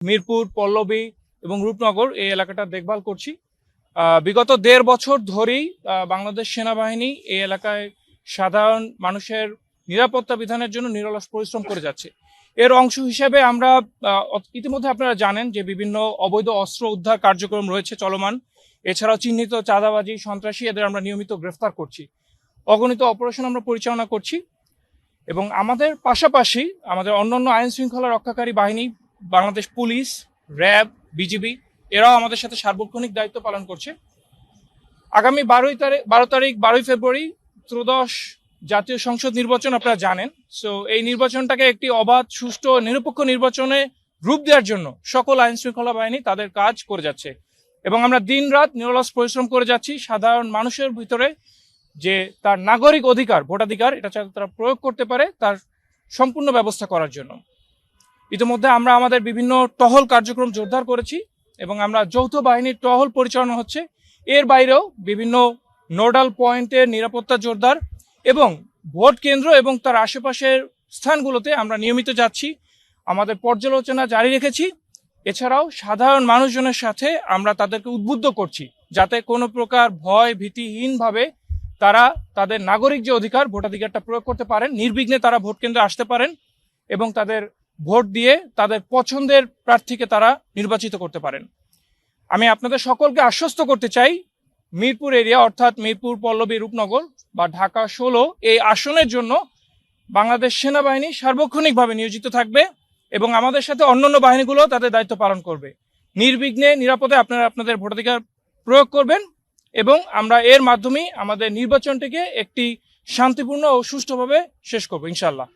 মিরপুর, পল্লবী এবং রূপনগর এই এলাকাটা দেখভাল করছি। বিগত ১.৫ বছর ধরেই বাংলাদেশ সেনাবাহিনী এই এলাকায় সাধারণ মানুষের নিরাপত্তা বিধানের জন্য নিরলস পরিশ্রম করে যাচ্ছে। এর অংশ হিসেবে আমরা ইতিমধ্যে আপনারা জানেন যে বিভিন্ন অবৈধ অস্ত্র উদ্ধার কার্যক্রম রয়েছে চলমান। এছাড়াও চিহ্নিত চাঁদাবাজি, সন্ত্রাসী এদের আমরা নিয়মিত গ্রেফতার করছি। অগণিত অপারেশন আমরা পরিচালনা করছি এবং আমাদের পাশাপাশি আমাদের অন্যান্য আইন শৃঙ্খলা রক্ষাকারী বাহিনী, বাংলাদেশ পুলিশ, র্যাব, বিজিবি এরাও আমাদের সাথে সার্বক্ষণিক দায়িত্ব পালন করছে। আগামী 12 ফেব্রুয়ারি ত্রয়োদশ জাতীয় সংসদ নির্বাচন আপনারা জানেন। সো এই নির্বাচনটাকে একটি অবাধ, সুষ্ঠু, নিরপেক্ষ নির্বাচনে রূপ দেওয়ার জন্য সকল আইন শৃঙ্খলা বাহিনী তাদের কাজ করে যাচ্ছে এবং আমরা দিন রাত নিরলস পরিশ্রম করে যাচ্ছি সাধারণ মানুষের ভিতরে যে তার নাগরিক অধিকার, ভোটাধিকার এটা যাতে তারা প্রয়োগ করতে পারে তার সম্পূর্ণ ব্যবস্থা করার জন্য। ইতিমধ্যে আমরা আমাদের বিভিন্ন টহল কার্যক্রম জোরদার করেছি এবং আমরা যৌথ বাহিনীর টহল পরিচালনা হচ্ছে। এর বাইরেও বিভিন্ন নোডাল পয়েন্টের নিরাপত্তা জোরদার এবং ভোট কেন্দ্র এবং তার আশেপাশের স্থানগুলোতে আমরা নিয়মিত যাচ্ছি, আমাদের পর্যালোচনা জারি রেখেছি। এছাড়াও সাধারণ মানুষজনের সাথে আমরা তাদেরকে উদ্বুদ্ধ করছি যাতে কোনো প্রকার ভয় ভীতিহীনভাবে তারা তাদের নাগরিক যে অধিকার, ভোটাধিকারটা প্রয়োগ করতে পারেন, নির্বিঘ্নে তারা ভোট কেন্দ্রে আসতে পারেন এবং তাদের ভোট দিয়ে তাদের পছন্দের প্রার্থীকে তারা নির্বাচিত করতে পারেন। আমি আপনাদের সকলকে আশ্বস্ত করতে চাই, মিরপুর এরিয়া অর্থাৎ মিরপুর, পল্লবী, রূপনগর বা ঢাকা 16 এই আসনের জন্য বাংলাদেশ সেনাবাহিনী সার্বক্ষণিকভাবে নিয়োজিত থাকবে এবং আমাদের সাথে অন্যান্য বাহিনীগুলো তাদের দায়িত্ব পালন করবে। নির্বিঘ্নে নিরাপদে আপনারা আপনাদের ভোটাধিকার প্রয়োগ করবেন এবং আমরা এর মাধ্যমেই আমাদের নির্বাচনটিকে একটি শান্তিপূর্ণ ও সুষ্ঠুভাবে শেষ করবো ইনশাআল্লাহ।